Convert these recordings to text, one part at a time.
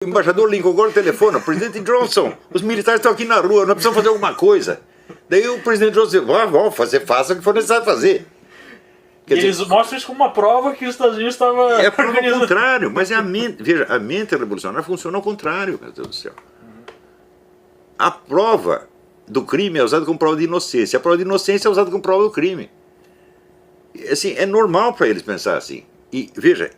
embaixador Lincoln, agora telefona, presidente Johnson, os militares estão aqui na rua, nós precisamos fazer alguma coisa. Daí o presidente Johnson disse, faça o que for necessário fazer. E eles mostram isso como uma prova que os Estados Unidos estavam organizando. Ao contrário, mas veja, a mente revolucionária funciona ao contrário, meu Deus do céu. A prova do crime é usada como prova de inocência, a prova de inocência é usada como prova do crime. Assim, é normal para eles pensar assim. E veja,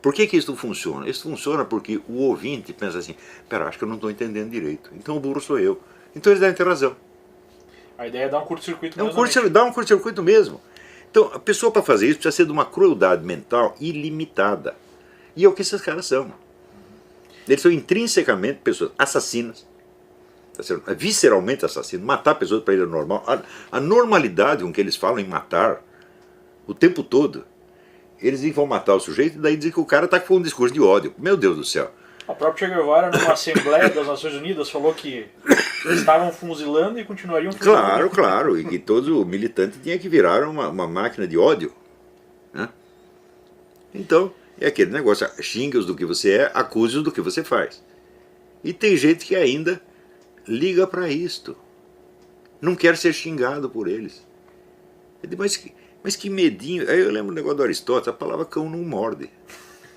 por que isso funciona? Isso funciona porque o ouvinte pensa assim, pera, acho que eu não estou entendendo direito, então o burro sou eu. Então eles devem ter razão. A ideia é dar um curto-circuito mesmo. Dá um curto-circuito mesmo. Então, a pessoa para fazer isso precisa ser de uma crueldade mental ilimitada. E é o que esses caras são. Eles são intrinsecamente pessoas assassinas, visceralmente assassinos. Matar pessoas para eles é normal. A normalidade com que eles falam em matar o tempo todo, eles vão matar o sujeito e daí dizem que o cara está com um discurso de ódio. Meu Deus do céu. O próprio Che Guevara, numa Assembleia das Nações Unidas, falou que estavam fuzilando e continuariam fuzilando. Claro, e que todo militante tinha que virar uma máquina de ódio. Né? Então, é aquele negócio, xingue-os do que você é, acuse-os do que você faz. E tem gente que ainda liga para isto. Não quer ser xingado por eles. Mas que medinho. Aí eu lembro do negócio do Aristóteles, a palavra cão não morde.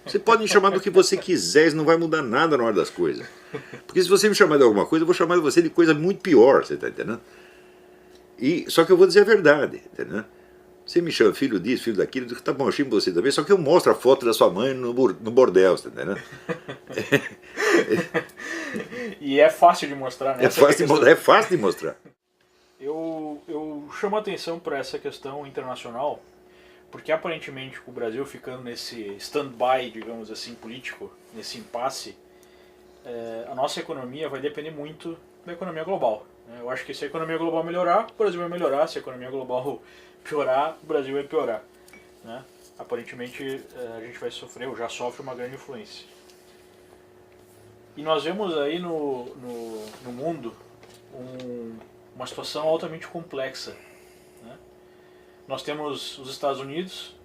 Você pode me chamar do que você quiser, isso não vai mudar nada na hora das coisas. Porque se você me chamar de alguma coisa, eu vou chamar você de coisa muito pior, você está entendendo? Só que eu vou dizer a verdade, entendeu? Você me chama filho disso, filho daquilo, eu digo, tá bom, eu chamo você também, só que eu mostro a foto da sua mãe no bordel, você está entendendo? E é fácil de mostrar, né? É fácil de mostrar. Eu chamo a atenção para essa questão internacional, porque aparentemente com o Brasil ficando nesse stand-by, digamos assim, político, nesse impasse, a nossa economia vai depender muito da economia global. Eu acho que se a economia global melhorar, o Brasil vai melhorar, se a economia global piorar, o Brasil vai piorar. Né? Aparentemente a gente vai sofrer, ou já sofre uma grande influência. E nós vemos aí no mundo uma situação altamente complexa. Nós temos os Estados Unidos,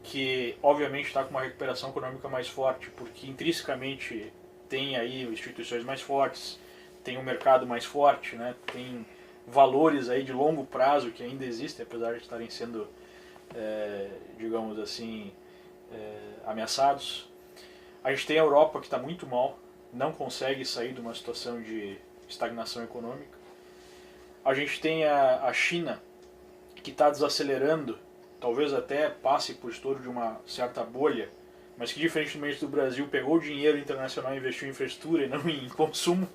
que obviamente está com uma recuperação econômica mais forte, porque intrinsecamente tem aí instituições mais fortes, tem um mercado mais forte, né? Tem valores aí de longo prazo que ainda existem, apesar de estarem sendo, digamos assim, ameaçados. A gente tem a Europa que está muito mal, não consegue sair de uma situação de estagnação econômica. A gente tem a China, que está desacelerando, talvez até passe por estouro de uma certa bolha, mas que diferentemente do Brasil pegou o dinheiro internacional e investiu em infraestrutura e não em consumo.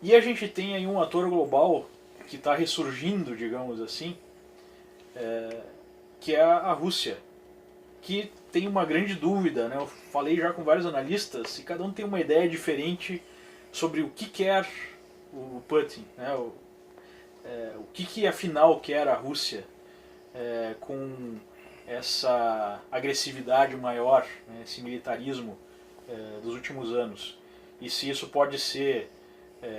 E a gente tem aí um ator global que está ressurgindo, digamos assim, que é a Rússia, que tem uma grande dúvida, né? Eu falei já com vários analistas e cada um tem uma ideia diferente sobre o que quer o Putin, né? O que afinal quer a Rússia com essa agressividade maior, né, esse militarismo dos últimos anos. E se isso pode ser,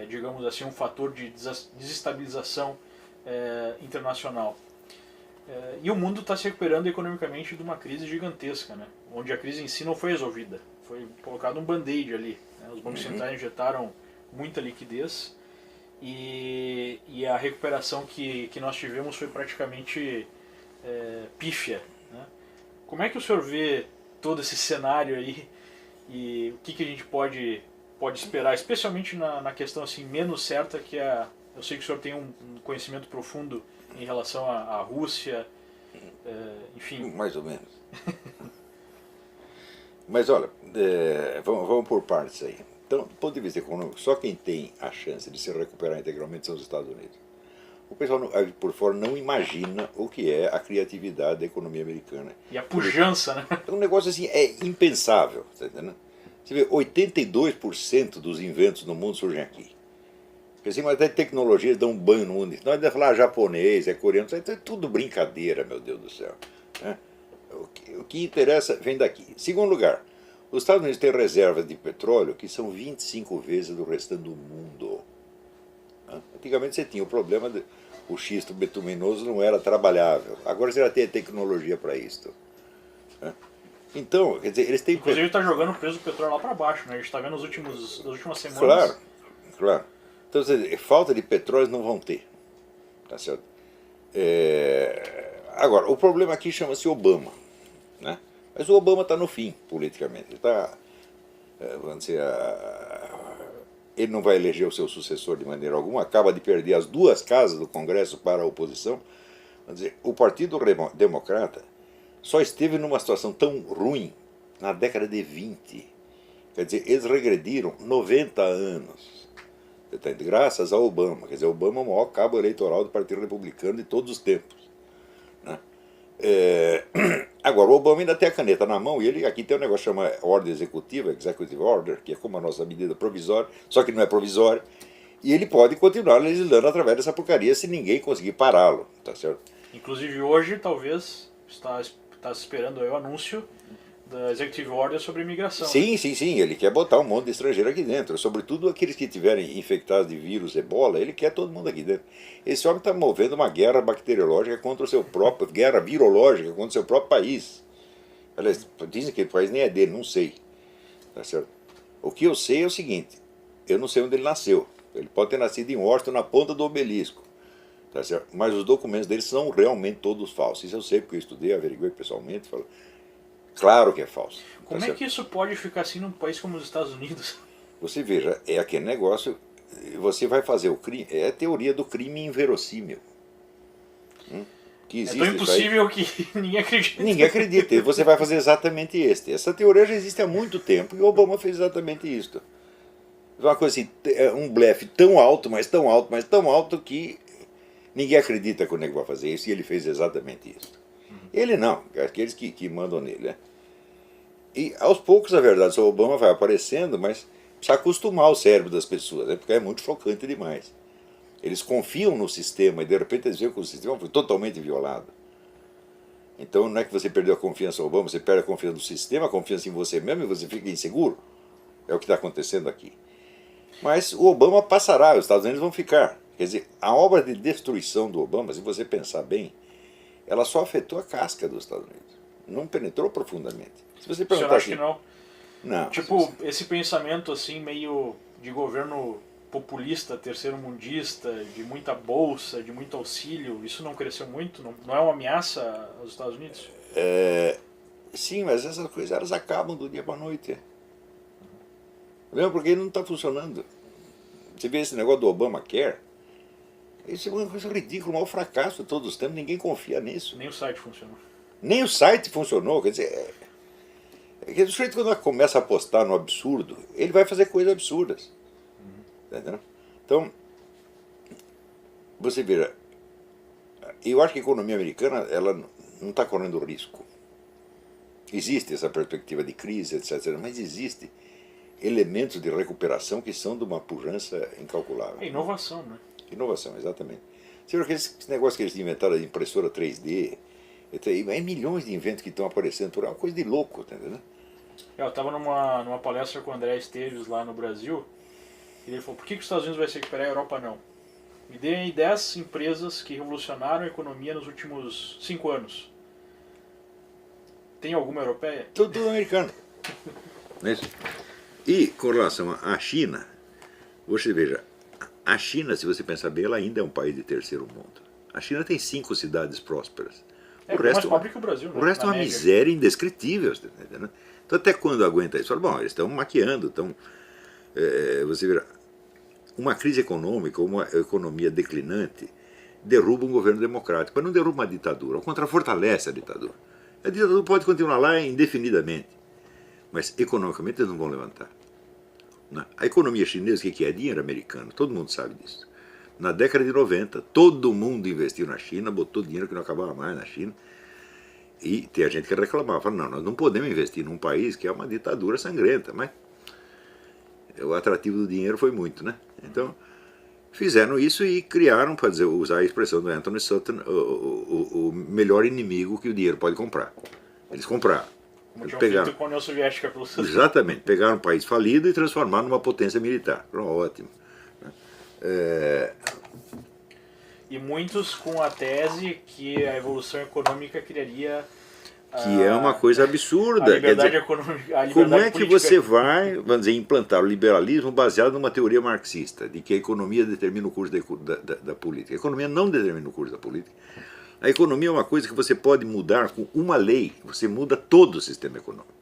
digamos assim, um fator de desestabilização internacional. E o mundo está se recuperando economicamente de uma crise gigantesca, né, onde a crise em si não foi resolvida. Foi colocado um band-aid ali. Né, os bancos centrais injetaram muita liquidez. E a recuperação que nós tivemos foi praticamente pífia. Né? Como é que o senhor vê todo esse cenário aí e o que a gente pode esperar, especialmente na questão assim, menos certa, que eu sei que o senhor tem um conhecimento profundo em relação à Rússia, enfim. Mais ou menos. Mas olha, vamos por partes aí. Então, do ponto de vista econômico, só quem tem a chance de se recuperar integralmente são os Estados Unidos. O pessoal por fora não imagina o que é a criatividade da economia americana. E a pujança, né? É um negócio assim, é impensável. Tá entendendo? Você vê, 82% dos inventos no mundo surgem aqui. Porque assim, mas até tecnologias dão um banho no mundo. Nós devemos falar japonês, coreano, é tudo brincadeira, meu Deus do céu. Né? O que interessa vem daqui. Segundo lugar, os Estados Unidos têm reservas de petróleo que são 25 vezes do restante do mundo. Antigamente você tinha o problema de o xisto betuminoso não era trabalhável. Agora você já tem tecnologia para isso. Então, quer dizer, eles têm... Inclusive está jogando o preço do petróleo lá para baixo, né? A gente está vendo nas últimas semanas. Claro, claro. Então, quer dizer, falta de petróleo não vão ter. Tá certo? Agora, o problema aqui chama-se Obama. Né? Mas o Obama está no fim, politicamente. Ele está, vamos dizer, ele não vai eleger o seu sucessor de maneira alguma, acaba de perder as duas casas do Congresso para a oposição. Vamos dizer, o Partido Democrata só esteve numa situação tão ruim na década de 20. Quer dizer, eles regrediram 90 anos. Graças a Obama. Quer dizer, Obama é o maior cabo eleitoral do Partido Republicano de todos os tempos. Né? Agora, o Obama ainda tem a caneta na mão e ele aqui tem um negócio que chama ordem executiva, Executive Order, que é como a nossa medida provisória, só que não é provisória, e ele pode continuar legislando através dessa porcaria se ninguém conseguir pará-lo, tá certo? Inclusive hoje, talvez, está se esperando aí o anúncio da Executive Order sobre imigração. Sim, sim, sim, ele quer botar um monte de estrangeiro aqui dentro, sobretudo aqueles que tiverem infectados de vírus ebola, ele quer todo mundo aqui dentro. Esse homem está movendo uma guerra bacteriológica contra o seu próprio, guerra virológica contra o seu próprio país. Aliás, dizem que o país nem é dele, não sei. Tá certo? O que eu sei é o seguinte, eu não sei onde ele nasceu. Ele pode ter nascido em Washington, na ponta do obelisco. Tá certo? Mas os documentos dele são realmente todos falsos. Isso eu sei porque eu estudei, averiguei pessoalmente. Falo, claro que é falso. Como é que isso pode ficar assim num país como os Estados Unidos? Você veja, é aquele negócio, você vai fazer o crime, é a teoria do crime inverossímil. Que existe é tão impossível que ninguém acredita. Ninguém acredita, e você vai fazer exatamente este. Essa teoria já existe há muito tempo e o Obama fez exatamente isso. Uma coisa assim, um blefe tão alto, mas tão alto, mas tão alto que ninguém acredita que o nego vai fazer isso, e ele fez exatamente isso. Ele não, aqueles que mandam nele. Né? E aos poucos, a verdade, o Obama vai aparecendo, mas precisa acostumar o cérebro das pessoas, né? Porque é muito chocante demais. Eles confiam no sistema e de repente eles veem que o sistema foi totalmente violado. Então não é que você perdeu a confiança no Obama, você perde a confiança no sistema, a confiança em você mesmo e você fica inseguro. É o que está acontecendo aqui. Mas o Obama passará, os Estados Unidos vão ficar. Quer dizer, a obra de destruição do Obama, se você pensar bem, ela só afetou a casca dos Estados Unidos. Não penetrou profundamente. Se você perguntar acha assim, que não? Não. Tipo, esse pensamento assim, meio de governo populista, terceiro-mundista, de muita bolsa, de muito auxílio, isso não cresceu muito? Não é uma ameaça aos Estados Unidos? Sim, mas essas coisas elas acabam do dia para a noite. Mesmo porque não está funcionando. Você vê esse negócio do Obamacare, isso é uma coisa ridícula, o maior fracasso de todos os tempos, ninguém confia nisso. Nem o site funcionou. Nem o site funcionou, quer dizer, o sujeito quando começa a apostar no absurdo, ele vai fazer coisas absurdas. Entendeu? Então, você vê, eu acho que a economia americana ela não está correndo risco. Existe essa perspectiva de crise, etc., mas existe elementos de recuperação que são de uma pujança incalculável. É inovação, né? Inovação, exatamente. Você viu aqueles negócios que eles inventaram de impressora 3D, é milhões de inventos que estão aparecendo, é uma coisa de louco, entendeu? Eu estava numa palestra com o André Esteves lá no Brasil, e ele falou, por que os Estados Unidos vai se recuperar e a Europa não? Me dê aí 10 empresas que revolucionaram a economia nos últimos 5 anos. Tem alguma europeia? Tudo americano. Não é isso? E com relação à China, você veja, a China, se você pensar bem, ela ainda é um país de terceiro mundo. A China tem 5 cidades prósperas. O resto, mais pobre que o Brasil, né? O resto é uma miséria indescritível. Né? Então até quando aguenta isso? Fala, bom, eles estão maquiando, estão... você vê, uma crise econômica, uma economia declinante, derruba um governo democrático, mas não derruba uma ditadura, ao contrário, fortalece a ditadura. A ditadura pode continuar lá indefinidamente, mas economicamente eles não vão levantar. Né? A economia chinesa, o que é? Dinheiro americano, todo mundo sabe disso. Na década de 90, todo mundo investiu na China, botou dinheiro que não acabava mais na China. E tem a gente que reclamava, fala, não, nós não podemos investir num país que é uma ditadura sangrenta, mas o atrativo do dinheiro foi muito, né? Então, fizeram isso e criaram, para usar a expressão do Anthony Sutton, o melhor inimigo que o dinheiro pode comprar. Eles compraram. Eles pegaram, com a União Soviética pelo exatamente, pegaram um país falido e transformaram numa potência militar. Ótimo. E muitos com a tese que a evolução econômica criaria que é uma coisa A absurda. liberdade Quer dizer, econômica, a liberdade como é que política. você vai, vamos dizer, implantar o liberalismo baseado numa teoria marxista, de que a economia determina o curso da política? A economia não determina o curso da política. A economia é uma coisa que você pode mudar com uma lei, você muda todo o sistema econômico.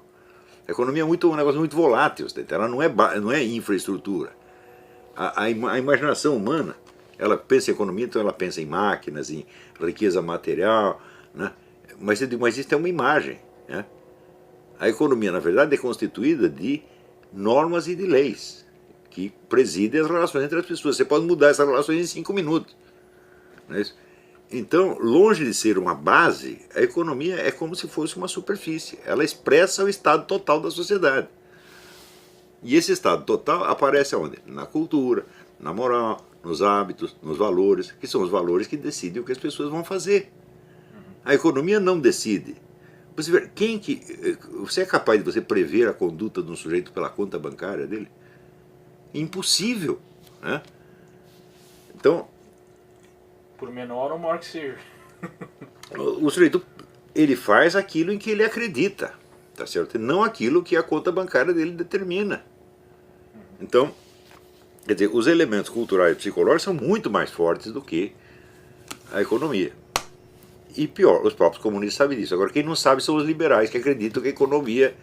A economia é um negócio muito volátil, ela não é infraestrutura. A imaginação humana, ela pensa em economia, então ela pensa em máquinas, em riqueza material, né? Mas isso é uma imagem, né? A economia, na verdade, é constituída de normas e de leis que presidem as relações entre as pessoas. Você pode mudar essas relações em 5 minutos. Não é isso? Então, longe de ser uma base, a economia é como se fosse uma superfície. Ela expressa o estado total da sociedade. E esse estado total aparece aonde? Na cultura, na moral, nos hábitos, nos valores, que são os valores que decidem o que as pessoas vão fazer. A economia não decide. Você vê, você é capaz de você prever a conduta de um sujeito pela conta bancária dele? Impossível, né? Então, Por menor ou maior que seja. o sujeito, ele faz aquilo em que ele acredita, tá certo? E não aquilo que a conta bancária dele determina. Então, quer dizer, os elementos culturais e psicológicos são muito mais fortes do que a economia. E pior, os próprios comunistas sabem disso. Agora, quem não sabe são os liberais, que acreditam que a economia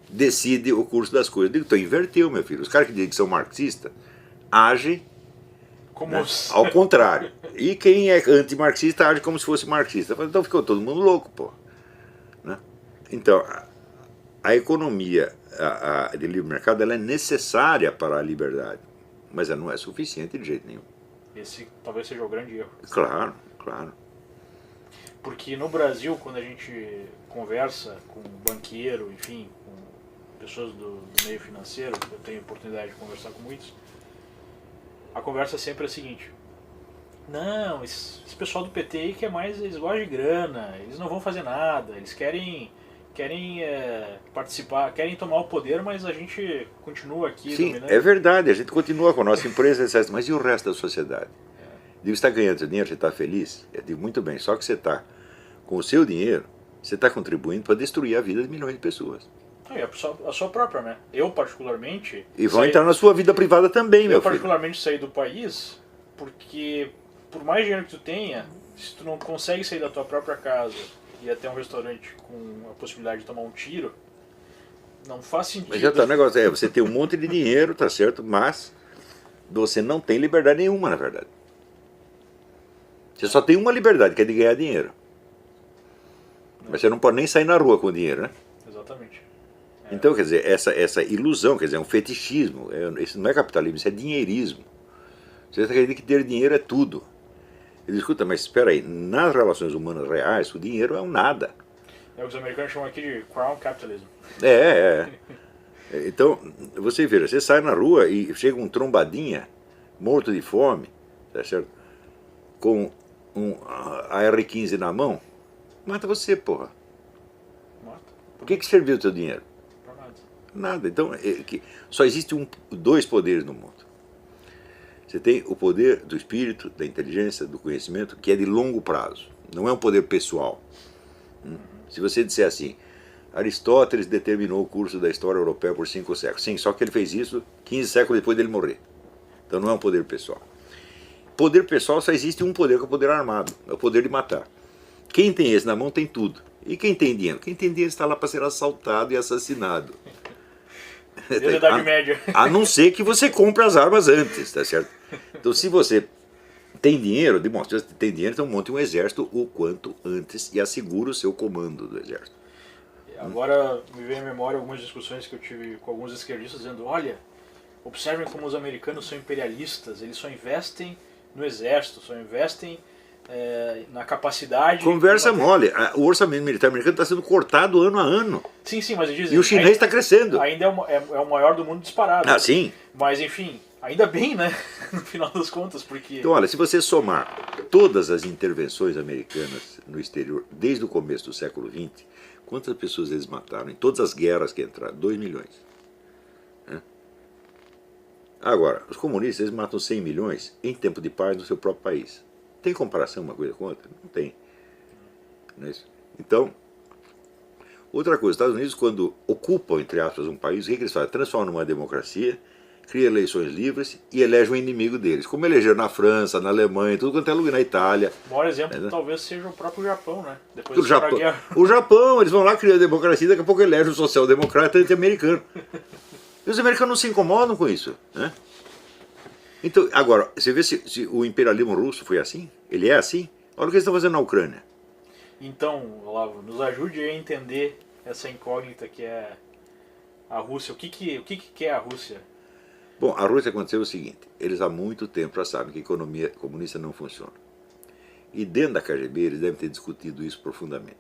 decide o curso das coisas. Eu digo, então inverteu, meu filho. Os caras que dizem que são marxistas agem, Como né, ao contrário. E quem é antimarxista age como se fosse marxista. Então ficou todo mundo louco, pô. Né? Então, a economia de livre mercado, ela é necessária para a liberdade, mas ela não é suficiente de jeito nenhum. Esse talvez seja o grande erro. Claro, claro. Porque no Brasil, quando a gente conversa com banqueiro, enfim, com pessoas do meio financeiro, eu tenho oportunidade de conversar com muitos, a conversa sempre é a seguinte: não, esse pessoal do PT aí quer mais, eles gostam de grana, eles não vão fazer nada, eles querem participar, querem tomar o poder, mas a gente continua aqui Sim, dominando. é verdade, a gente continua com a nossa empresa, etc. Mas e o resto da sociedade? Digo, você está ganhando seu dinheiro, você está feliz? Eu digo, muito bem, só que você está, com o seu dinheiro, você está contribuindo para destruir a vida de milhões de pessoas. É a sua própria, né? Eu particularmente... E vão entrar na sua vida privada também, meu Eu filho. particularmente saí do país porque, por mais dinheiro que tu tenha, se tu não consegue sair da tua própria casa e ir até um restaurante com a possibilidade de tomar um tiro, não faz sentido. Mas já está o negócio, você tem um monte de dinheiro, tá certo, mas você não tem liberdade nenhuma, na verdade. Você só tem uma liberdade, que é de ganhar dinheiro. Mas você não pode nem sair na rua com dinheiro, né? Exatamente. Então, quer dizer, essa ilusão, quer dizer, é um fetichismo. Isso não é capitalismo, isso é dinheirismo. Você acredita que ter dinheiro é tudo. Ele diz, escuta, mas espera aí, nas relações humanas reais, o dinheiro é um nada. Os americanos chamam aqui de crown capitalism. Então, você vê, você sai na rua e chega um trombadinha, morto de fome, tá certo? Com um AR-15 na mão, mata você, porra. Mata. Por que serviu o teu dinheiro? Pra nada. Nada. Então, só existe dois poderes no mundo. Você tem o poder do espírito, da inteligência, do conhecimento, que é de longo prazo. Não é um poder pessoal. Se você disser assim, Aristóteles determinou o curso da história europeia por 5 séculos. Sim, só que ele fez isso 15 séculos depois dele morrer. Então não é um poder pessoal. Poder pessoal só existe um poder, que é o poder armado. É o poder de matar. Quem tem esse na mão tem tudo. E quem tem dinheiro? Quem tem dinheiro está lá para ser assaltado e assassinado. Desde a Idade Média. A não ser que você compre as armas antes, tá certo? Então, se você tem dinheiro, demonstra que tem dinheiro, então monte um exército o quanto antes e assegura o seu comando do exército. Agora me vem à memória algumas discussões que eu tive com alguns esquerdistas dizendo, olha, observem como os americanos são imperialistas, eles só investem no exército, só investem na capacidade... Conversa mole, o orçamento militar americano está sendo cortado ano a ano. Sim, mas eles dizem... E o chinês está crescendo. Ainda é o maior do mundo disparado. Ah, sim. Mas enfim, ainda bem, né? No final das contas, porque... Então, olha, se você somar todas as intervenções americanas no exterior, desde o começo do século XX, quantas pessoas eles mataram em todas as guerras que entraram? 2 milhões. Agora, os comunistas eles matam 100 milhões em tempo de paz no seu próprio país. Tem comparação uma coisa com outra? Não tem. Não é isso? Então, Outra coisa, os Estados Unidos, quando ocupam, entre aspas, um país, o que eles fazem? Transformam numa democracia, cria eleições livres e elege um inimigo deles. Como elegeram na França, na Alemanha, tudo quanto é lugar, na Itália. O maior exemplo talvez seja o próprio Japão, né? Depois O da Japão, guerra. o Japão, eles vão lá criar a democracia, daqui a pouco elegem um social-democrata anti-americano. E os americanos não se incomodam com isso, né? Então, agora, você vê se o imperialismo russo foi assim? Ele é assim? Olha o que eles estão fazendo na Ucrânia. Então, Olavo, nos ajude a entender essa incógnita que é a Rússia. O que é a Rússia? Bom, a Rússia aconteceu o seguinte, eles há muito tempo já sabem que a economia comunista não funciona. E dentro da KGB eles devem ter discutido isso profundamente.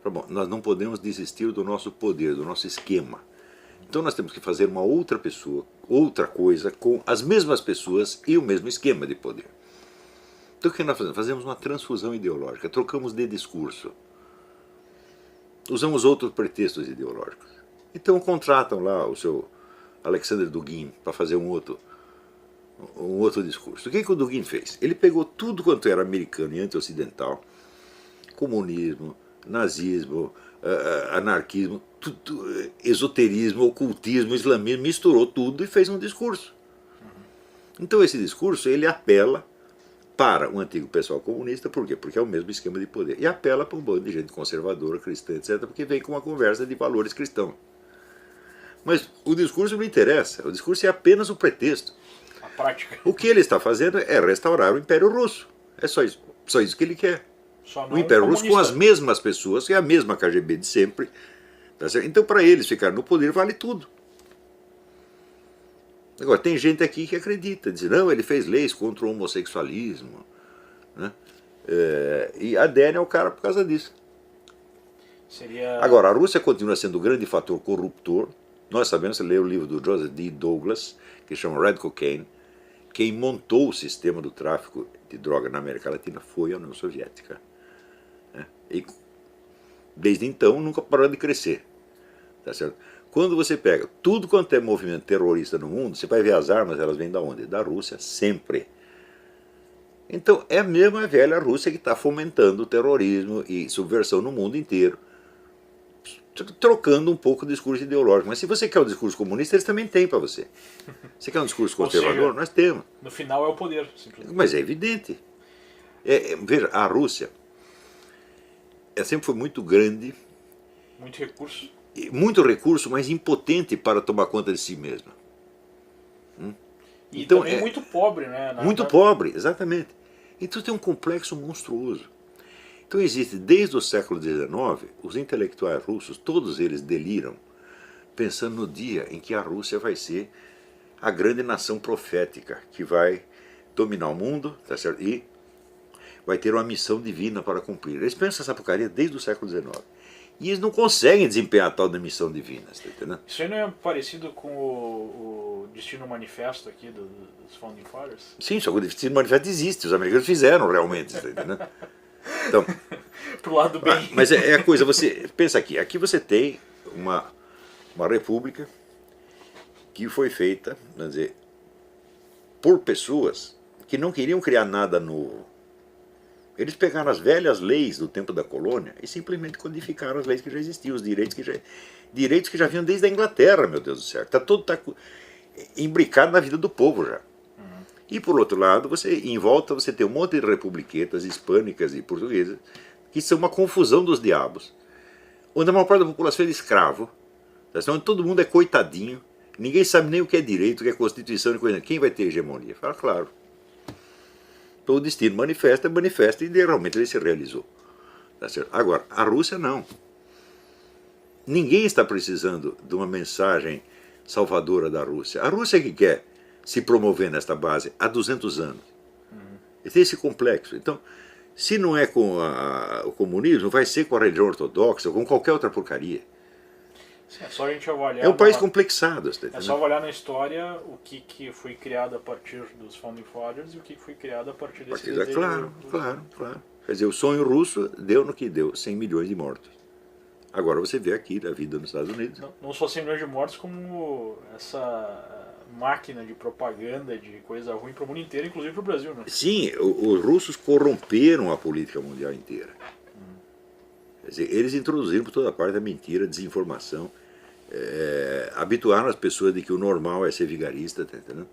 Bom, nós não podemos desistir do nosso poder, do nosso esquema. Então nós temos que fazer uma outra pessoa, outra coisa, com as mesmas pessoas e o mesmo esquema de poder. Então o que nós fazemos? Fazemos uma transfusão ideológica, trocamos de discurso. Usamos outros pretextos ideológicos. Então contratam lá o seu Alexander Dugin para fazer um outro discurso. O que o Dugin fez? Ele pegou tudo quanto era americano e anti-ocidental, comunismo, nazismo, anarquismo, esoterismo, ocultismo, islamismo, misturou tudo e fez um discurso. Então esse discurso ele apela para o antigo pessoal comunista, por quê? Porque é o mesmo esquema de poder. E apela para um bando de gente conservadora, cristã, etc., porque vem com uma conversa de valores cristãos. Mas o discurso não interessa, o discurso é apenas o pretexto. A prática. O que ele está fazendo é restaurar o Império Russo. É só isso que ele quer. O Império Russo com as mesmas pessoas, que é a mesma KGB de sempre. Tá certo? Então, para eles ficar no poder, vale tudo. Agora, tem gente aqui que acredita, diz, não, ele fez leis contra o homossexualismo, né? E adere ao cara por causa disso. Agora, a Rússia continua sendo o grande fator corruptor. Nós sabemos, você lê o livro do Joseph D. Douglas, que chama Red Cocaine. Quem montou o sistema do tráfico de droga na América Latina foi a União Soviética. E desde então nunca parou de crescer. Tá certo? Quando você pega tudo quanto é movimento terrorista no mundo, você vai ver as armas, elas vêm da onde? Da Rússia, sempre. Então é a mesma velha Rússia que está fomentando o terrorismo e subversão no mundo inteiro, trocando um pouco o discurso ideológico. Mas se você quer o discurso comunista, eles também têm para você. Você quer um discurso conservador? Seja, nós temos. No final é o poder, simplesmente. Mas é evidente. Veja, a Rússia sempre foi muito grande. Muito recurso. Muito recurso, mas impotente para tomar conta de si mesma. E então, também muito pobre, né? Muito pobre, exatamente. Então tem um complexo monstruoso. Então existe, desde o século XIX, os intelectuais russos, todos eles deliram, pensando no dia em que a Rússia vai ser a grande nação profética, que vai dominar o mundo, tá certo? E vai ter uma missão divina para cumprir. Eles pensam essa porcaria desde o século XIX. E eles não conseguem desempenhar tal da missão divina, tá entendendo? Isso aí não é parecido com o Destino Manifesto aqui dos Founding Fathers? Sim, só que o Destino Manifesto existe, os americanos fizeram realmente, tá entendendo? Então, pro lado bem. Mas é a coisa, você pensa aqui você tem uma república que foi feita, vamos dizer, por pessoas que não queriam criar nada novo. Eles pegaram as velhas leis do tempo da colônia e simplesmente codificaram as leis que já existiam, os direitos que já vinham desde a Inglaterra, meu Deus do céu. Tá imbricado na vida do povo já. E por outro lado, em volta você tem um monte de republiquetas hispânicas e portuguesas que são uma confusão dos diabos, onde a maior parte da população é escravo, onde todo mundo é coitadinho, ninguém sabe nem o que é direito, o que é constituição e coisa. Quem vai ter hegemonia? Fala, claro. Então o destino manifesta e realmente ele se realizou. Tá certo? Agora, a Rússia não. Ninguém está precisando de uma mensagem salvadora da Rússia. A Rússia que quer se promover nesta base há 200 anos. E tem esse complexo. Então, se não é com o comunismo, vai ser com a religião ortodoxa ou com qualquer outra porcaria. Sim, é só a gente avaliar. É um país complexado. É só avaliar na história o que foi criado a partir dos Founding Fathers e o que foi criado a partir desse desejo. Claro. Quer dizer, o sonho russo deu no que deu, 100 milhões de mortos. Agora você vê aqui a vida nos Estados Unidos. Não só 100 milhões de mortos, como essa máquina de propaganda de coisa ruim para o mundo inteiro, inclusive para o Brasil, né? Sim, os russos corromperam a política mundial inteira. Quer dizer, eles introduziram por toda parte a mentira, a desinformação, habituaram as pessoas de que o normal é ser vigarista, tá entendendo?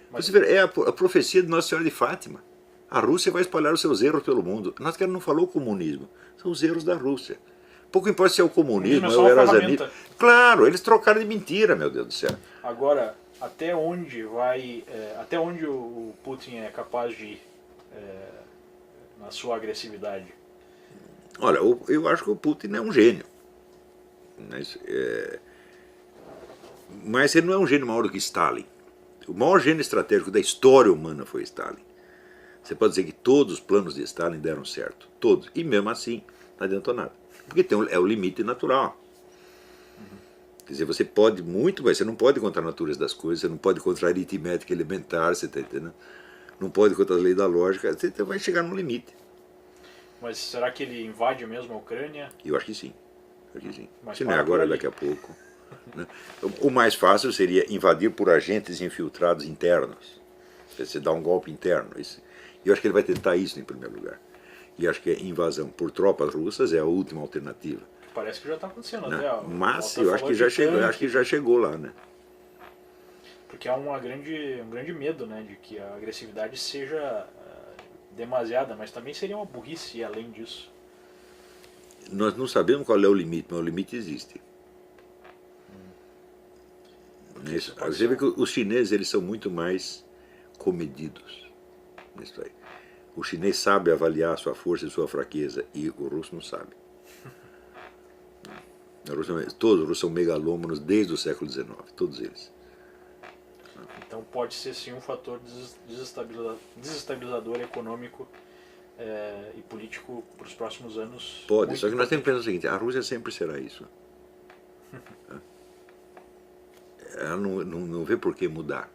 Mas- Você vê, é a profecia de Nossa Senhora de Fátima. A Rússia vai espalhar os seus erros pelo mundo. Nossa Senhora não falou comunismo, são os erros da Rússia. Pouco importa se é o comunismo, Comunismo é é só o uma Erasmismo. ferramenta. Claro, eles trocaram de mentira, meu Deus do céu. Agora, até onde vai, até onde o Putin é capaz de ir na sua agressividade? Olha, eu acho que o Putin é um gênio. Mas ele não é um gênio maior do que Stalin. O maior gênio estratégico da história humana foi Stalin. Você pode dizer que todos os planos de Stalin deram certo. Todos. E mesmo assim, não adiantou nada. Porque é o limite natural. Quer dizer, você pode muito, mas você não pode contra a natureza das coisas, você não pode contra a aritmética elementar, você está entendendo? Não pode contra as leis da lógica, você vai chegar no limite. Mas será que ele invade mesmo a Ucrânia? Eu acho que sim. Acho que sim. Mas Se não é para agora, por ali. daqui a pouco. Né? O mais fácil seria invadir por agentes infiltrados internos. Você dá um golpe interno. E eu acho que ele vai tentar isso em primeiro lugar. E acho que a invasão por tropas russas é a última alternativa. Parece que já está acontecendo Né? até. Mas Walter eu acho falou que de já chegou, tanque, acho que já chegou lá, né? Porque há um grande medo, né, de que a agressividade seja demasiada, mas também seria uma burrice ir além disso. Nós não sabemos qual é o limite, mas o limite existe. Isso. pode Você ser vê que os chineses eles são muito mais comedidos nisso aí. O chinês sabe avaliar a sua força e sua fraqueza e o russo não sabe. Todos os russos são megalômanos desde o século XIX, todos eles. Então pode ser sim um fator desestabilizador econômico e político para os próximos anos. Pode, muito só que nós temos que importante. pensar o seguinte, a Rússia sempre será isso. Ela não vê por que mudar.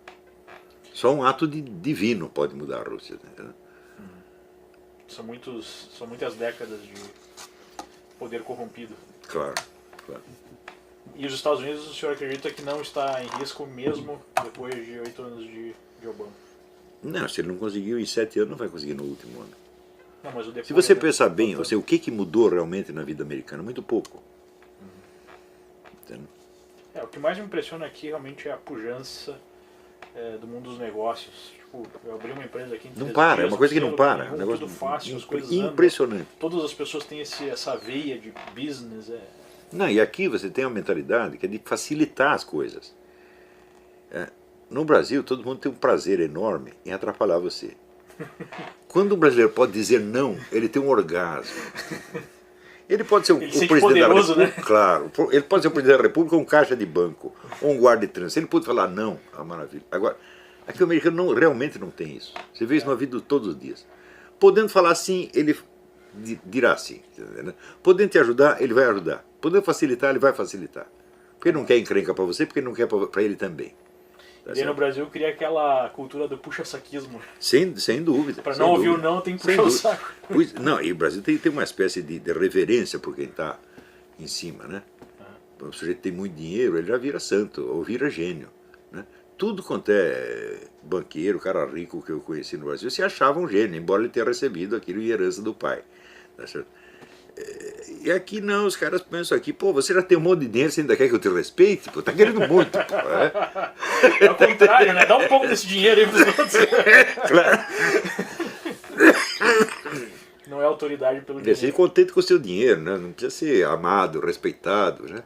Só um ato divino pode mudar a Rússia. Né? São muitas décadas de poder corrompido. Claro, claro. E os Estados Unidos, o senhor acredita que não está em risco mesmo depois de 8 anos de Obama? Não, se ele não conseguiu em 7 anos, não vai conseguir no último ano. Não, mas o depois, Se você né? pensar bem, o que mudou realmente na vida americana? Muito pouco. Entendeu? O que mais me impressiona aqui realmente é a pujança do mundo dos negócios. Tipo, eu abri uma empresa aqui em Não 13 para, é dias, uma coisa que não selo para. nenhum, Um negócio tudo fácil, as coisas impressionante. andam. Todas as pessoas têm essa veia de business. Não, e aqui você tem uma mentalidade que é de facilitar as coisas. No Brasil, todo mundo tem um prazer enorme em atrapalhar você. Quando um brasileiro pode dizer não, ele tem um orgasmo. Ele pode ser o Ele se sente presidente da poderoso, República, né? claro. Ele pode ser o presidente da República ou um caixa de banco, ou um guarda de trânsito. Ele pode falar não, a maravilha. Agora, aqui o americano realmente não tem isso. Você vê isso na vida todos os dias. Podendo falar sim, ele dirá sim. Né? Podendo te ajudar, ele vai ajudar. Podendo facilitar, ele vai facilitar. Porque ele não quer encrenca para você, porque ele não quer para ele também. Tá E aí certo? no Brasil cria aquela cultura do puxa-saquismo. Sem dúvida. Para sem não ouvir o dúvida. não, tem que Sem puxar o dúvida. saco. Pois, não, e o Brasil tem uma espécie de reverência por quem está em cima, né? O sujeito tem muito dinheiro, ele já vira santo, ou vira gênio. Né? Tudo quanto é banqueiro, cara rico que eu conheci no Brasil, se achava um gênio, embora ele tenha recebido aquilo em herança do pai. Tá certo? E aqui não, os caras pensam aqui, pô, você já tem um monte de dinheiro, você ainda quer que eu te respeite? Pô, tá querendo muito. Pô, É o contrário, né? Dá um pouco desse dinheiro aí pros outros. Claro. Não é autoridade pelo Deve ser dinheiro. contente com o seu dinheiro, né? Não precisa ser amado, respeitado, né?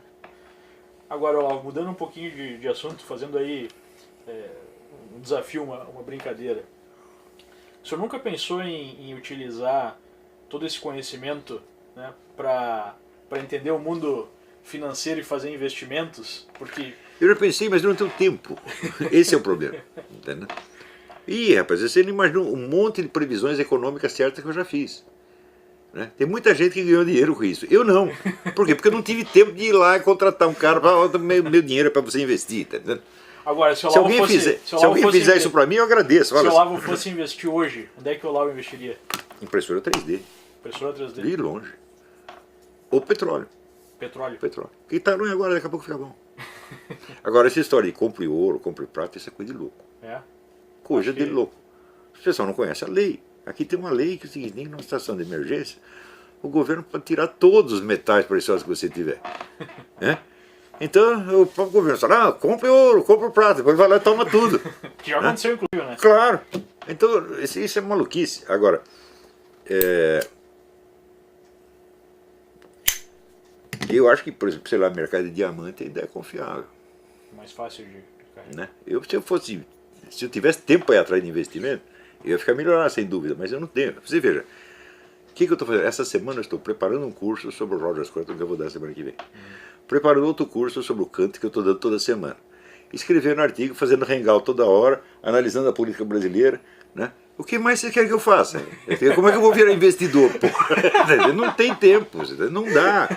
Agora, ó, mudando um pouquinho de assunto, fazendo aí um desafio, uma brincadeira. O senhor nunca pensou em utilizar todo esse conhecimento, né, para entender o mundo financeiro e fazer investimentos? Porque Eu já pensei, mas eu não tenho tempo. Esse é o problema. Entendeu? Ih, rapaz, você não imaginou um monte de previsões econômicas certas que eu já fiz. Né? Tem muita gente que ganhou dinheiro com isso. Eu não. Por quê? Porque eu não tive tempo de ir lá e contratar um cara para meu dinheiro é para você investir. Tá entendendo? agora, se o Se Olavo alguém fosse, fizer, se o se Olavo alguém fosse fizer inve- isso para mim, eu agradeço. se Fala o assim, Olavo fosse investir hoje, onde é que o Olavo investiria? impressora 3D, Impressora 3D, de longe. Ou petróleo. petróleo. Petróleo. Que tá ruim agora, daqui a pouco fica bom. Agora, essa história de compre ouro, compre prata, isso é coisa de louco. É. Coisa Acho que- de louco. O pessoal não conhece a lei. Aqui tem uma lei que é o seguinte, numa situação de emergência, o governo pode tirar todos os metais preciosos que você tiver. Né? Então o próprio governo fala, compre ouro, compre prata, depois vai lá e toma tudo. Que já aconteceu, inclusive, né? Claro. Então isso é maluquice. Agora, eu acho que, por exemplo, sei lá, mercado de diamante ainda é confiável. Mais fácil de carregar. Né? Se eu tivesse tempo para ir atrás de investimento, eu ia ficar melhor, sem dúvida, mas eu não tenho. Você veja, o que eu estou fazendo? Essa semana eu estou preparando um curso sobre o Roger Scruton que eu vou dar semana que vem. Preparando outro curso sobre o Kant que eu estou dando toda semana. Escrevendo artigo, fazendo hangout toda hora, analisando a política brasileira. Né? O que mais você quer que eu faça? Como é que eu vou virar investidor? Pô? Não tem tempo, não dá.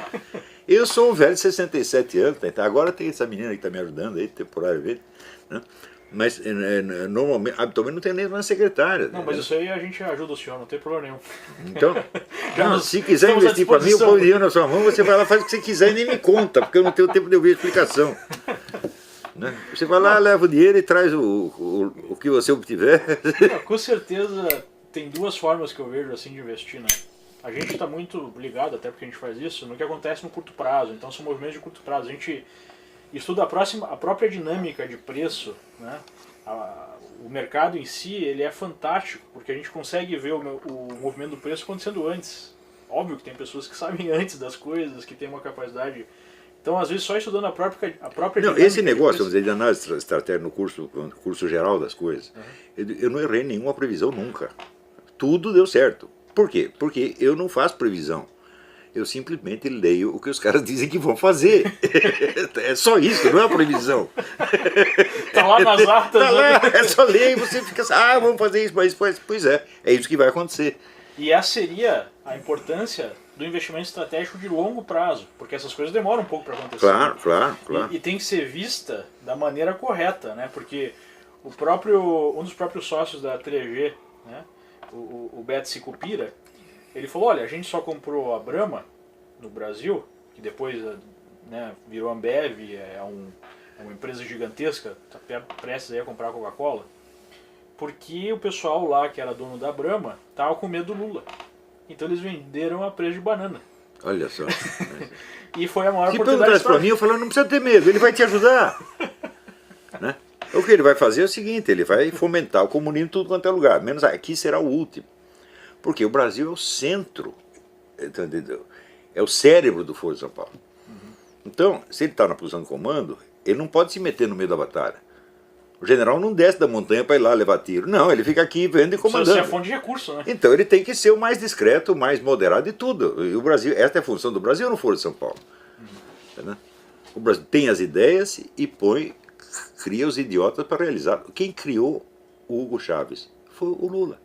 Eu sou um velho de 67 anos, tá? Agora tem essa menina que está me ajudando aí, temporariamente, né? Mas normalmente, habitualmente não tem nem uma secretária. Não, mas isso aí a gente ajuda o senhor, não tem problema nenhum. Então, se quiser investir para mim, eu ponho dinheiro na sua mão, você vai lá, faz o que você quiser e nem me conta, porque eu não tenho tempo de ouvir a explicação. Né? Você vai lá, leva o dinheiro e traz o que você obtiver. Com certeza tem duas formas que eu vejo assim de investir, né? A gente está muito ligado, até porque a gente faz isso, no que acontece no curto prazo. Então são movimentos de curto prazo. A gente estuda a própria dinâmica de preço, né? O mercado em si ele é fantástico, porque a gente consegue ver o movimento do preço acontecendo antes. Óbvio que tem pessoas que sabem antes das coisas, que têm uma capacidade. Então, às vezes, só estudando a própria não, esse negócio, vamos dizer, de análise estratégica no curso geral das coisas, eu não errei nenhuma previsão nunca. Tudo deu certo. Por quê? Porque eu não faço previsão. Eu simplesmente leio o que os caras dizem que vão fazer. É só isso, não é uma previsão. Tá lá nas atas. Tá lá, é só ler e você fica assim, vamos fazer isso, mas pois é isso que vai acontecer. E essa seria a importância do investimento estratégico de longo prazo, porque essas coisas demoram um pouco para acontecer. Claro. E tem que ser vista da maneira correta, né? Porque um dos próprios sócios da 3G, né? O Beto Sicupira, ele falou, olha, a gente só comprou a Brahma no Brasil, que depois, né, virou Ambev, é uma empresa gigantesca, está prestes aí a comprar a Coca-Cola, porque o pessoal lá que era dono da Brahma estava com medo do Lula. Então eles venderam a preço de banana. Olha só. E foi a maior Se oportunidade. perguntasse para mim, eu falo, não precisa ter medo, ele vai te ajudar. Né? O que ele vai fazer é o seguinte, ele vai fomentar o comunismo em tudo quanto é lugar, menos aqui será o último. Porque o Brasil é o centro, entendeu? É o cérebro do Foro de São Paulo. Então, se ele está na posição de comando, ele não pode se meter no meio da batalha. O general não desce da montanha para ir lá levar tiro. Não, ele fica aqui vendo e comandando. Isso é a fonte de recurso, né? Então ele tem que ser o mais discreto, o mais moderado de tudo. E o Brasil, esta é a função do Brasil no Foro de São Paulo. Né? O Brasil tem as ideias e cria os idiotas para realizar. Quem criou o Hugo Chávez foi o Lula.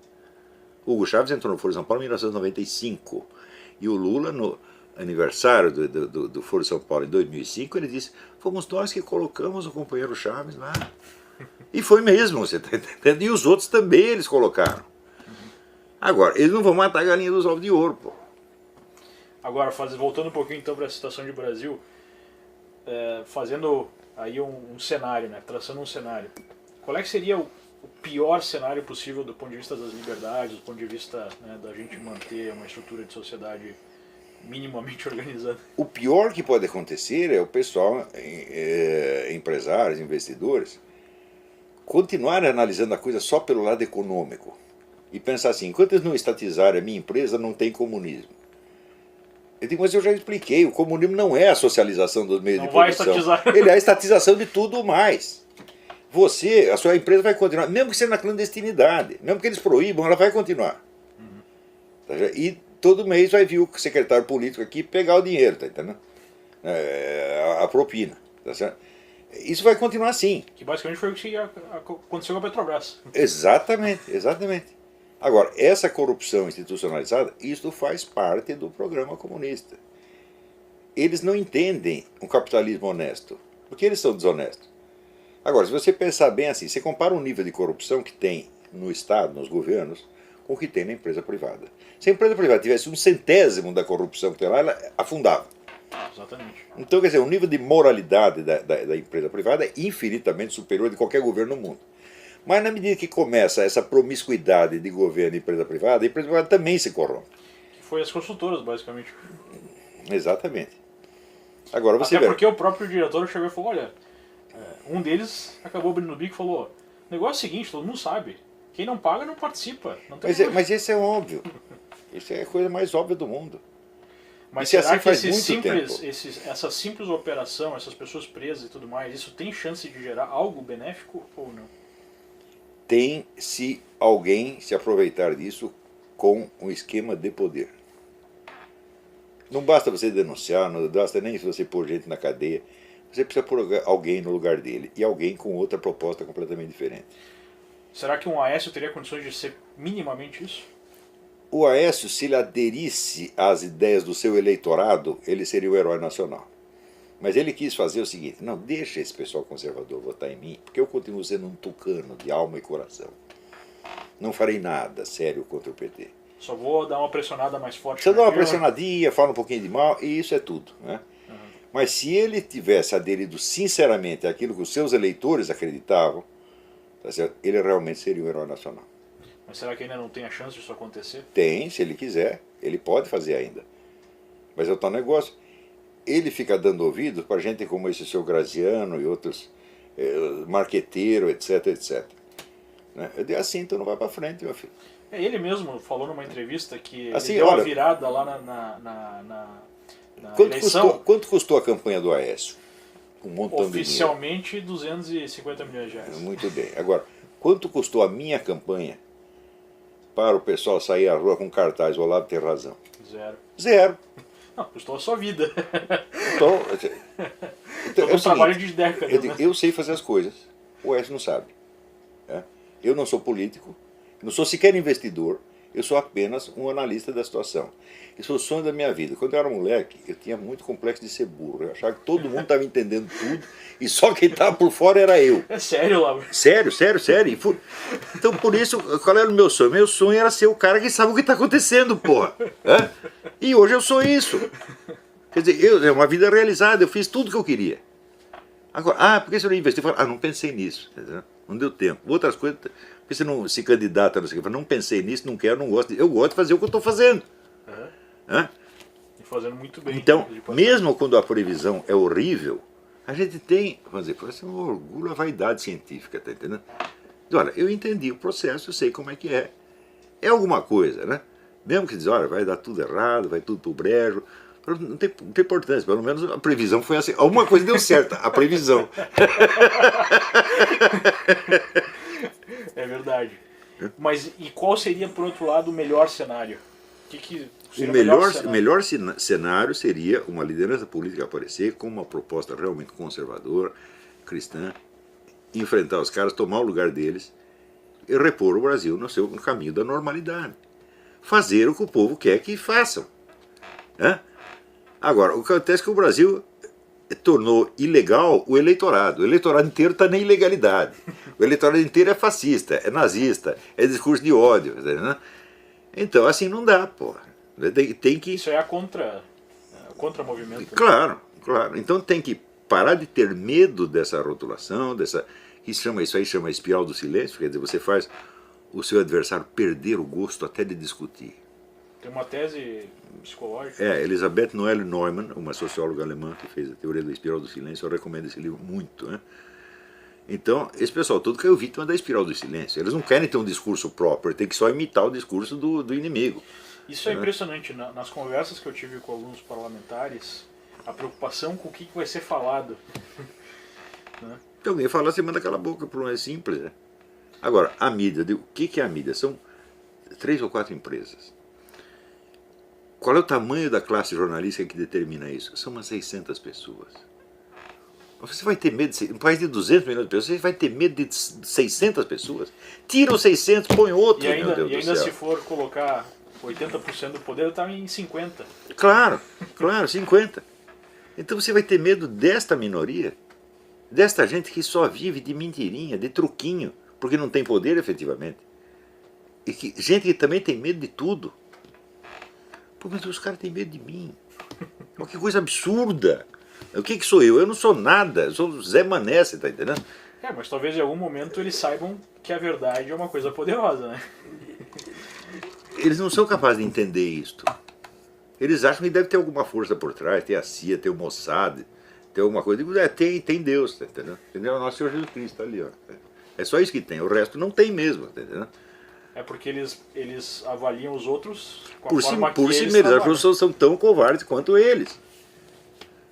O Hugo Chávez entrou no Foro de São Paulo em 1995. E o Lula, no aniversário do Foro de São Paulo em 2005, ele disse, fomos nós que colocamos o companheiro Chávez lá. E foi mesmo, você está entendendo? E os outros também eles colocaram. Agora, eles não vão matar a galinha dos ovos de ouro, pô. Agora, voltando um pouquinho então para a situação de Brasil, fazendo aí um cenário, né? Traçando um cenário. Qual é que seria o pior cenário possível do ponto de vista das liberdades, do ponto de vista, né, da gente manter uma estrutura de sociedade minimamente organizada? O pior que pode acontecer é o pessoal, empresários, investidores, continuarem analisando a coisa só pelo lado econômico e pensar assim, enquanto eles não estatizarem a minha empresa, não tem comunismo. Eu digo, mas eu já expliquei, o comunismo não é a socialização dos meios de produção. Ele é a estatização de tudo mais. A sua empresa vai continuar, mesmo que seja na clandestinidade, mesmo que eles proíbam, ela vai continuar. E todo mês vai vir o secretário político aqui pegar o dinheiro, tá entendendo? A propina, tá certo? Isso vai continuar assim. Que basicamente foi o que aconteceu com a Petrobras. Exatamente. Agora, essa corrupção institucionalizada, isso faz parte do programa comunista. Eles não entendem um capitalismo honesto, porque eles são desonestos. Agora, se você pensar bem assim, você compara o nível de corrupção que tem no Estado, nos governos, com o que tem na empresa privada. Se a empresa privada tivesse 1/100º da corrupção que tem lá, ela afundava. Exatamente. Então, quer dizer, o nível de moralidade da empresa privada é infinitamente superior de qualquer governo no mundo. Mas na medida que começa essa promiscuidade de governo e empresa privada também se corrompe. foi as consultoras, basicamente. Exatamente. Agora você Até vê. porque o próprio diretor chegou e falou, olha, um deles acabou abrindo o bico e falou, o negócio é o seguinte, todo mundo sabe, quem não paga não participa. Não tem Mas esse é óbvio. Isso é a coisa mais óbvia do mundo. Mas Isso é será assim que faz muito tempo. essa simples operação, essas pessoas presas e tudo mais, isso tem chance de gerar algo benéfico ou não? Tem se alguém se aproveitar disso com um esquema de poder. Não basta você denunciar, não basta nem se você pôr gente na cadeia. Você precisa pôr alguém no lugar dele. E alguém com outra proposta completamente diferente. Será que um Aécio teria condições de ser minimamente isso? O Aécio, se ele aderisse às ideias do seu eleitorado, ele seria o herói nacional. Mas ele quis fazer o seguinte, não, deixa esse pessoal conservador votar em mim, porque eu continuo sendo um tucano de alma e coração. Não farei nada sério contra o PT. Só vou dar uma pressionada mais forte. Você dá uma pressionadinha, fala um pouquinho de mal, e isso é tudo. Né? Uhum. Mas se ele tivesse aderido sinceramente àquilo que os seus eleitores acreditavam, tá certo? Ele realmente seria um herói nacional. Mas será que ainda não tem a chance disso acontecer? Tem, se ele quiser, ele pode fazer ainda. Mas é o tal negócio. Ele fica dando ouvido para gente como esse seu Graziano e outros marqueteiros, etc, etc. Né? Eu digo assim, então não vai para frente, meu filho. Ele mesmo falou numa entrevista que assim, ele deu olha, uma virada lá na eleição. Quanto custou a campanha do Aécio? Um montão de dinheiro. Oficialmente 250 milhões de reais. Muito bem. Agora, quanto custou a minha campanha para o pessoal sair à rua com cartaz, o Olavo tem razão? Zero. Não, custou a sua vida. Então, Todo um trabalho de décadas. Eu sei fazer as coisas, o Aécio não sabe. Né? Eu não sou político, não sou sequer investidor, eu sou apenas um analista da situação. Isso foi o sonho da minha vida. Quando eu era moleque, eu tinha muito complexo de ser burro. Eu achava que todo mundo estava entendendo tudo e só quem estava por fora era eu. É sério, Lavo? Sério. Então, por isso, qual era o meu sonho? Meu sonho era ser o cara que sabe o que está acontecendo, porra. E hoje eu sou isso. Quer dizer, é uma vida realizada, eu fiz tudo que eu queria. Agora, por que você não investiu? Eu falei, não pensei nisso. Não deu tempo. Outras coisas, por que você não se candidata? Não pensei nisso, não quero, não gosto. Eu gosto de fazer o que eu estou fazendo. E fazendo muito bem. Então, mesmo quando a previsão é horrível, a gente tem, vamos dizer, parece um orgulho, a vaidade científica, tá entendendo? Olha, eu entendi o processo, eu sei como é que é. É alguma coisa, né? Mesmo que diz, olha, vai dar tudo errado, vai tudo pro brejo, não tem importância, pelo menos a previsão foi assim. Alguma coisa deu certo, a previsão. É verdade. Mas e qual seria, por outro lado, o melhor cenário? O melhor cenário seria uma liderança política aparecer com uma proposta realmente conservadora, cristã, enfrentar os caras, tomar o lugar deles e repor o Brasil no caminho da normalidade. Fazer o que o povo quer que façam. Né? Agora, o que acontece é que o Brasil tornou ilegal o eleitorado. O eleitorado inteiro está na ilegalidade. O eleitorado inteiro é fascista, é nazista, é discurso de ódio. Né? Então, assim não dá, porra. Tem que... Isso é a contra-movimento. Claro. Então tem que parar de ter medo dessa rotulação, isso aí chama espiral do silêncio, quer dizer, você faz o seu adversário perder o gosto até de discutir. Tem uma tese psicológica. Elisabeth Noelle Neumann, uma socióloga alemã que fez a teoria da espiral do silêncio, eu recomendo esse livro muito, né? Então, esse pessoal todo caiu vítima da espiral do silêncio. Eles não querem ter um discurso próprio, tem que só imitar o discurso do inimigo. Isso é impressionante. Nas conversas que eu tive com alguns parlamentares, a preocupação com o que vai ser falado. Né? Então, alguém fala assim, manda cala a boca, o problema é simples. Né? Agora, a mídia, o que é a mídia? São 3 ou 4 empresas. Qual é o tamanho da classe jornalística que determina isso? São umas 600 pessoas. Você vai ter medo, um país de 200 milhões de pessoas, você vai ter medo de 600 pessoas? Tira os 600, põe outro, meu Deus do céu. E ainda se for colocar 80% do poder, está em 50%. Claro, 50%. Então você vai ter medo desta minoria, desta gente que só vive de mentirinha, de truquinho, porque não tem poder efetivamente. E gente que também tem medo de tudo. Pô, mas os caras têm medo de mim. Que coisa absurda. O que sou eu? Eu não sou nada, eu sou Zé Mané, você está entendendo? Mas talvez em algum momento eles saibam que a verdade é uma coisa poderosa, né? Eles não são capazes de entender isto. Eles acham que deve ter alguma força por trás, tem a CIA, tem o Mossad, tem alguma coisa. Eu digo, tem Deus, tá entendendo? Entendeu? O nosso Senhor Jesus Cristo tá ali, ó. É só isso que tem, o resto não tem mesmo, tá entendendo? É porque eles avaliam os outros com a Por si forma que mesmo, eles as trabalham. pessoas são tão covardes quanto eles.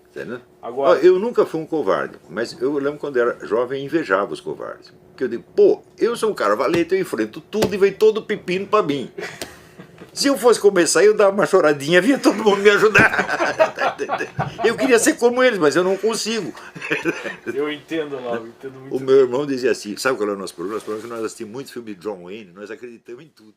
Entendeu? Agora, Eu nunca fui um covarde, mas eu lembro quando era jovem invejava os covardes. Porque eu digo, pô, eu sou um cara valente, eu enfrento tudo e vem todo pepino pra mim. Se eu fosse começar, eu dava uma choradinha, vinha todo mundo me ajudar. Eu queria ser como eles, mas eu não consigo. eu entendo lá, eu entendo muito. O meu irmão dizia assim, sabe qual é o nosso problema? Nosso problema é que nós assistimos muito filme de John Wayne, nós acreditamos em tudo.